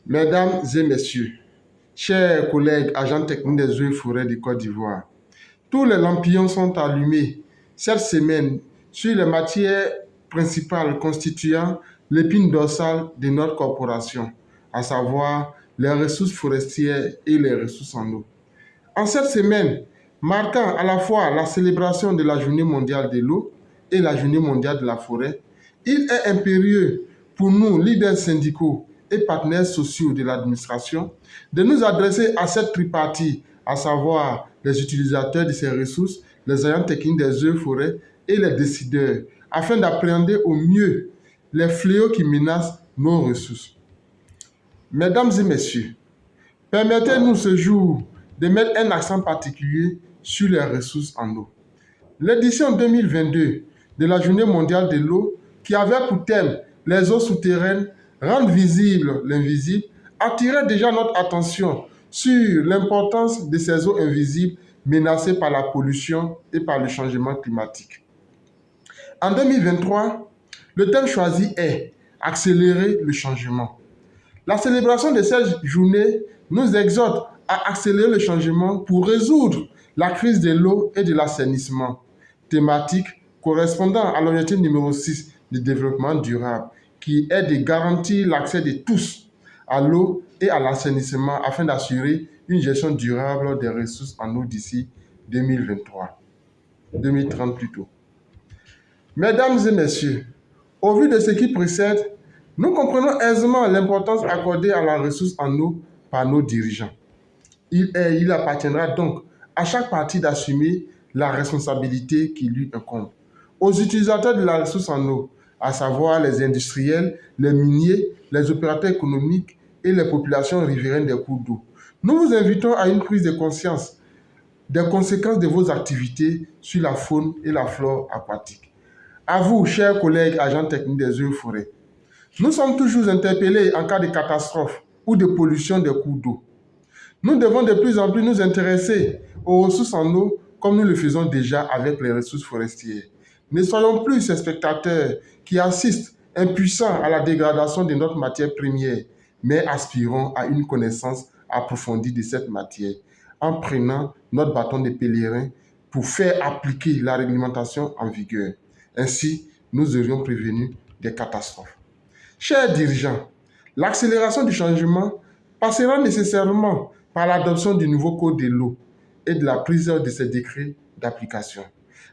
Mesdames et messieurs, chers collègues agents techniques des eaux et forêts de Côte d'Ivoire, tous les lampions sont allumés cette semaine sur les matières principales constituant l'épine dorsale de notre corporation, à savoir les ressources forestières et les ressources en eau. En cette semaine, marquant à la fois la célébration de la Journée mondiale de l'eau et la Journée mondiale de la forêt, il est impérieux pour nous, leaders syndicaux et partenaires sociaux de l'administration, de nous adresser à cette tripartie, à savoir les utilisateurs de ces ressources, les agents techniques des eaux et forêts et les décideurs, afin d'appréhender au mieux les fléaux qui menacent nos ressources. Mesdames et messieurs, permettez-nous ce jour de mettre un accent particulier sur les ressources en eau. L'édition 2022 de la Journée mondiale de l'eau, qui avait pour thème les eaux souterraines, rendre visible l'invisible, attirait déjà notre attention sur l'importance de ces eaux invisibles menacées par la pollution et par le changement climatique. En 2023, le thème choisi est accélérer le changement. La célébration de cette journée nous exhorte à accélérer le changement pour résoudre la crise de l'eau et de l'assainissement, thématique correspondant à l'objectif numéro 6 du développement durable, qui est de garantir l'accès de tous à l'eau et à l'assainissement afin d'assurer une gestion durable des ressources en eau d'ici 2030 plutôt. Mesdames et messieurs, au vu de ce qui précède, nous comprenons aisément l'importance accordée à la ressource en eau par nos dirigeants. Il appartiendra donc à chaque partie d'assumer la responsabilité qui lui incombe. Aux utilisateurs de la ressource en eau, à savoir les industriels, les miniers, les opérateurs économiques et les populations riveraines des cours d'eau, nous vous invitons à une prise de conscience des conséquences de vos activités sur la faune et la flore aquatique. À vous, chers collègues agents techniques des eaux et forêts, nous sommes toujours interpellés en cas de catastrophe ou de pollution des cours d'eau. Nous devons de plus en plus nous intéresser aux ressources en eau comme nous le faisons déjà avec les ressources forestières. Ne soyons plus ces spectateurs qui assistent impuissants à la dégradation de notre matière première, mais aspirons à une connaissance approfondie de cette matière en prenant notre bâton de pèlerin pour faire appliquer la réglementation en vigueur. Ainsi, nous aurions prévenu des catastrophes. Chers dirigeants, l'accélération du changement passera nécessairement par l'adoption du nouveau code de l'eau et de la prise de ses décrets d'application.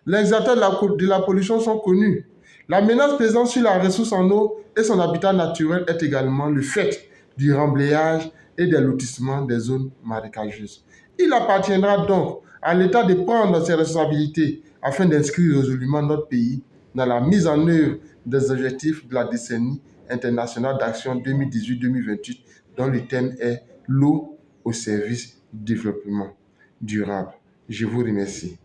Les acteurs de la pollution sont connus. La menace pesant sur la ressource en eau et son habitat naturel est également le fait du remblayage et des lotissements des zones marécageuses. Il appartiendra donc à l'État de prendre ses responsabilités afin d'inscrire résolument notre pays dans la mise en œuvre des objectifs de la décennie internationale d'action 2018-2028 dont le thème est l'eau au service du développement durable. Je vous remercie.